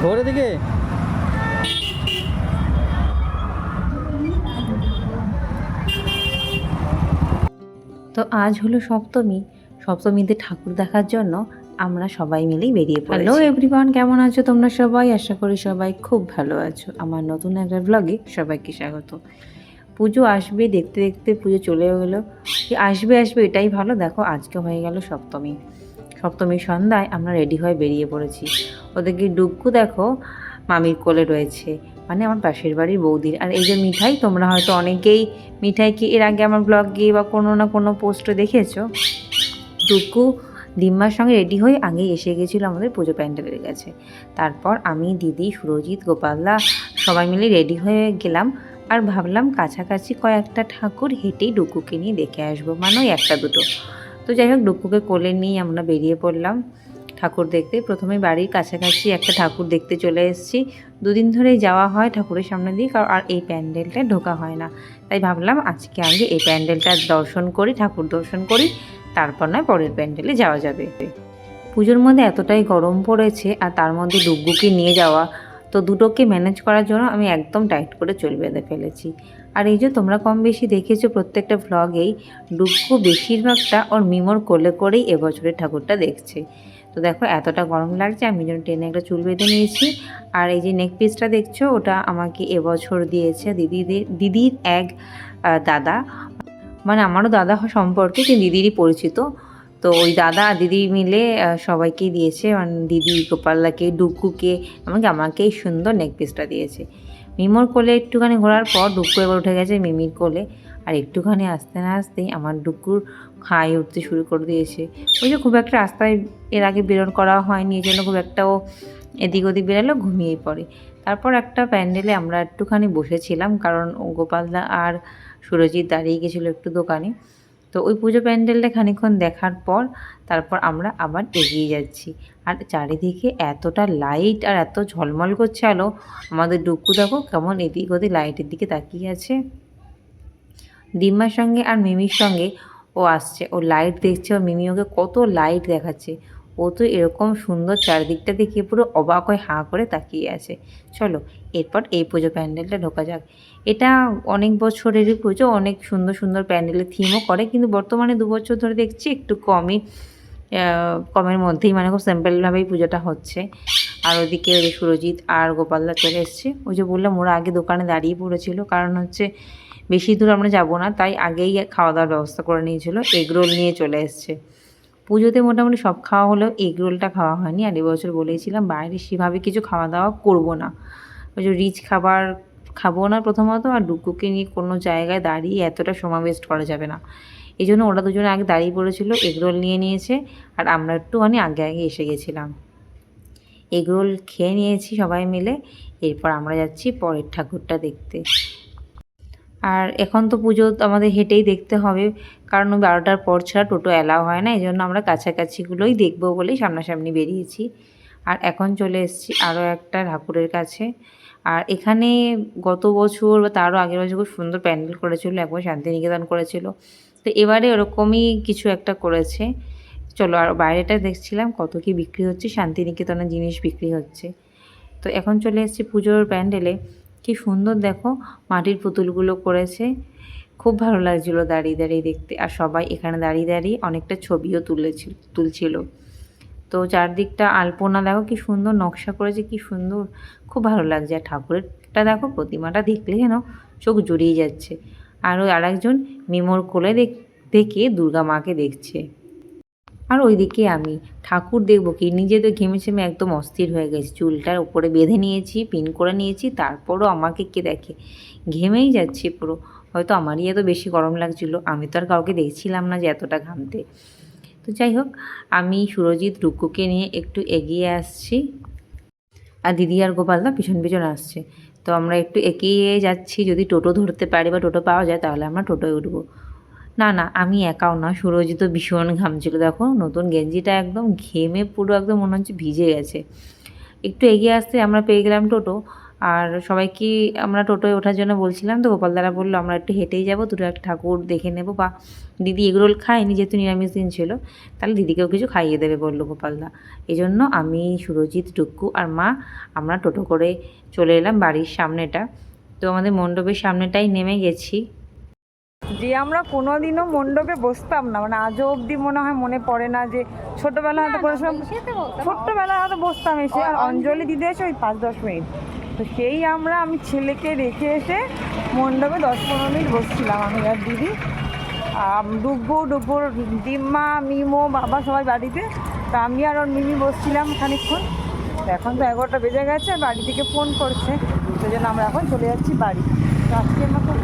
ঘোরে দিকে। তো আজ হলো সপ্তমী। সপ্তমীতে ঠাকুর দেখার জন্য আমরা সবাই মিলেই বেরিয়ে পড়েছি। হ্যালো এভরিওয়ান, কেমন আছো তোমরা সবাই? আশা করি সবাই খুব ভালো আছো। আমার নতুন একটা ব্লগে সবাইকে স্বাগত। পুজো আসবে দেখতে দেখতে পুজো চলেও গেলো। আসবে আসবে এটাই ভালো। দেখো আজকে হয়ে গেল সপ্তমী। সপ্তমীর সন্ধ্যায় আমরা রেডি হয়ে বেরিয়ে পড়েছি। ওদেরকে ডুগ্গু দেখো মামির কোলে রয়েছে, মানে আমার পাশের বাড়ির বৌদির। আর এই যে মিঠাই, তোমরা হয়তো অনেকেই মিঠাইকে এর আগে আমার ব্লগে বা কোনো না কোনো পোস্টে দেখেছো। ডুগ্গু ডিম্মার সঙ্গে রেডি হয়ে আগেই এসে গেছিলো আমাদের পুজো প্যান্ডেলের কাছে। তারপর আমি, দিদি, সুরজিৎ, গোপালদা সবাই মিলে রেডি হয়ে গেলাম। আর ভাবলাম কাছাকাছি কয়েকটা ঠাকুর হেঁটেই ডুগ্গুকে নিয়ে দেখে আসবো, মানে ওই একটা দুটো। তো যাই হোক, ডুগ্গুকে কোলে নিয়ে আমরা বেরিয়ে পড়লাম ঠাকুর দেখতে। প্রথমে বাড়ির কাছাকাছি একটা ঠাকুর দেখতে চলে এসেছি। দুদিন ধরেই যাওয়া হয় ঠাকুরের সামনে দিয়ে, কারণ আর এই প্যান্ডেলটায় ঢোকা হয় না। তাই ভাবলাম আজকে আগে এই প্যান্ডেলটা দর্শন করি, ঠাকুর দর্শন করি, তারপর নয় পরের প্যান্ডেলে যাওয়া যাবে। পুজোর মধ্যে এতটাই গরম পড়েছে, আর তার মধ্যে ডুগ্গুকে নিয়ে যাওয়া, তো দুটোকে ম্যানেজ করার জন্য আমি একদম টাইট করে চুল বেঁধে ফেলেছি। আর এই যে তোমরা কম বেশি দেখেছো প্রত্যেকটা ভ্লগেই, ডুগ্গু বেশিরভাগটা ওর মিমোর কোলে করেই এবছরের ঠাকুরটা দেখছে। তো দেখো এতটা গরম লাগছে, আমি যেন টেনে একটা চুল বেঁধে নিয়েছি। আর এই যে নেক পিসটা দেখছো, ওটা আমাকে এবছর দিয়েছে দিদির এক দাদা, মানে আমারও দাদা সম্পর্কে, কিন্তু দিদিরই পরিচিত। তো ওই দাদা আর দিদি মিলে সবাইকেই দিয়েছে, মানে দিদি, গোপালদাকে, ডুগ্গুকে, এমনকি আমাকে এই সুন্দর নেক পিসটা দিয়েছে। মিমোর কোলে একটুখানি ঘোরার পর ডুগ্গু এবার উঠে গেছে মিমির কোলে। আর একটুখানি আসতে না আসতেই আমার ডুগ্গুর হাই উঠতে শুরু করে দিয়েছে। ওই যে খুব একটা রাস্তায় এর আগে বেরোন করা হয়নি, এই জন্য খুব একটা ও এদিক ওদিক বেরালো, ঘুমিয়েই পড়ে। তারপর একটা প্যান্ডেলে আমরা একটুখানি বসেছিলাম, কারণ গোপালদা আর সুরজিৎ দাঁড়িয়ে গেছিলো একটু দোকানে। তো ওই পুজো প্যান্ডেলটা খানিকক্ষণ দেখার পর তারপর আমরা আবার এগিয়ে যাচ্ছি। আর চারিদিকে এতটা লাইট আর এত ঝলমল করছে আলো, আমাদের ডুগ্গু দেখো কেমন এদিক ওদিক লাইটের দিকে তাকিয়ে আছে। ডিম্মার সঙ্গে আর মিমির সঙ্গে ও আসছে, ও লাইট দেখছে, ও মিমি ওকে কত লাইট দেখাচ্ছে। ও তো এরকম সুন্দর চারদিকটা দেখে পুরো অবাক হয়ে হাঁ করে তাকিয়ে আছে। চলো এরপর এই পুজো প্যান্ডেলটা ঢোকা যাক। এটা অনেক বছরেরই পুজো, অনেক সুন্দর সুন্দর প্যান্ডেলের থিমও করে, কিন্তু বর্তমানে 2 বছর ধরে দেখছি একটু কমের মধ্যেই, মানে খুব সিম্পলভাবেই পুজোটা হচ্ছে। আর ওদিকে ওই সুরজিৎ আর গোপালদা চলে এসছে। ওই যে বললাম ওরা আগে দোকানে দাঁড়িয়ে পড়েছিল, কারণ হচ্ছে বেশি দূর আমরা যাব না, তাই আগেই খাওয়া দাওয়ার ব্যবস্থা করে নিয়েছিল। এগরোল নিয়ে চলে এসছে। পুজোতে মোটামুটি সব খাওয়া হলেও এগরোলটা খাওয়া হয়নি। আর এবছর বলেছিলাম বাইরে সেভাবে কিছু খাওয়া দাওয়া করব না, ওই যে রিচ খাবার খাবো না প্রথমত, আর ডুগ্গুকে নিয়ে কোনো জায়গায় দাঁড়িয়ে এতটা সময় ওয়েস্ট করা যাবে না। এই জন্য ওরা দুজনে আগে দাঁড়িয়ে পড়েছিল, এগরোল নিয়ে নিয়েছে, আর আমরা একটুখানি আগে আগে এসে গেছিলাম। এগরোল খেয়ে নিয়েছি সবাই মিলে। এরপর আমরা যাচ্ছি পরের ঠাকুরটা দেখতে। আর এখন তো পুজো আমাদের হেঁটেই দেখতে হবে, কারণ 12টার পর ছাড়া টোটো অ্যালাও হয় না। এই জন্য আমরা কাছাকাছিগুলোই দেখবো বলেই সামনাসামনি বেরিয়েছি। আর এখন চলে এসেছি আরও একটা ঠাকুরের কাছে। আর এখানে গত বছর বা তারও আগের বছর খুব সুন্দর প্যান্ডেল করেছিল, একবার শান্তিনিকেতন করেছিল। তো এবারে ওরকমই কিছু একটা করেছে। চলো, আর বাইরেটা দেখছিলাম কত কি বিক্রি হচ্ছে, শান্তিনিকেতনের জিনিস বিক্রি হচ্ছে। তো এখন চলে এসেছি পুজোর প্যান্ডেলে। কি সুন্দর দেখো মাটির পুতুলগুলো করেছে, খুব ভালো লাগছিলো দাঁড়িয়ে দাঁড়িয়ে দেখতে। আর সবাই এখানে দাঁড়িয়ে দাঁড়িয়ে অনেকটা ছবিও তুলছিল। তো চারদিকটা আলপনা দেখো কি সুন্দর নকশা করেছে, কি সুন্দর, খুব ভালো লাগছে। আর ঠাকুরেরটা দেখো, প্রতিমাটা দেখলে যেন চোখ জুড়িয়ে যাচ্ছে। আর ওই আরেকজন মিমোর কোলে দেখে দুর্গা মাকে দেখছে। আর ওইদিকে আমি ঠাকুর দেখবো কি, নিজে তো ঘেমে একদম অস্থির হয়ে গেছি। চুলটার উপরে বেঁধে নিয়েছি, পিন করে নিয়েছি, তারপরও আমাকে কে দেখে, ঘেমেই যাচ্ছি পুরো। হয়তো আমারই এত বেশি গরম লাগছিলো, আমি তো আর কাউকে দেখছিলাম না যে এতটা ঘামতে। তো যাই হোক, আমি সুরজিৎ ডুগ্গুকে নিয়ে একটু এগিয়ে আসছি, আর দিদি আর গোপালদা পিছন পিছন আসছে। তো আমরা একটু এগিয়ে যাচ্ছি, যদি টোটো ধরতে পারি বা টোটো পাওয়া যায় তাহলে আমরা টোটোয় উঠবো। না না, আমি একাও না, সুরজিৎও ভীষণ ঘামছিল। দেখো নতুন গেঞ্জিটা একদম ঘেমে পুরো একদম মনে হচ্ছে ভিজে গেছে। একটু এগিয়ে আসতে আমরা পেয়ে গেলাম টোটো। আর সবাইকে আমরা টোটোয় ওঠার জন্য বলছিলাম, তো গোপাল দাদা বললো আমরা একটু হেঁটেই যাবো, দুটো একটা ঠাকুর দেখে নেবো, বা দিদি এগরোল খায়নি যেহেতু নিরামিষ দিন ছিল, তাহলে দিদিকেও কিছু খাইয়ে দেবে বললো গোপালদা। এই জন্য আমি, সুরজিৎ, টুক্কু আর মা আমরা টোটো করে চলে এলাম বাড়ির সামনেটা। তো আমাদের মণ্ডপের সামনেটাই নেমে গেছি। যে আমরা কোনোদিনও মণ্ডপে বসতাম না, মানে আজও অবধি মনে হয় মনে পড়ে না যে ছোটবেলা হয়তো কোনো সময় ছোট্টবেলায় হয়তো বসতাম এসে, আর অঞ্জলি দিতে এসে ওই 5-10 মিনিট, তো সেই আমি ছেলেকে রেখে এসে মণ্ডপে 10-15 মিনিট বসছিলাম আমি আর দিদি, ডুব্বুর ডিম্মা, মিমো, বাবা সবাই বাড়িতে, তা আমি আর ওর মিমি বসছিলাম খানিকক্ষণ। তো এখন তো 11টা বেজে গেছে, বাড়ি থেকে ফোন করছে, সেই জন্য আমরা এখন চলে যাচ্ছি বাড়ি। তো আজকে আমার খুব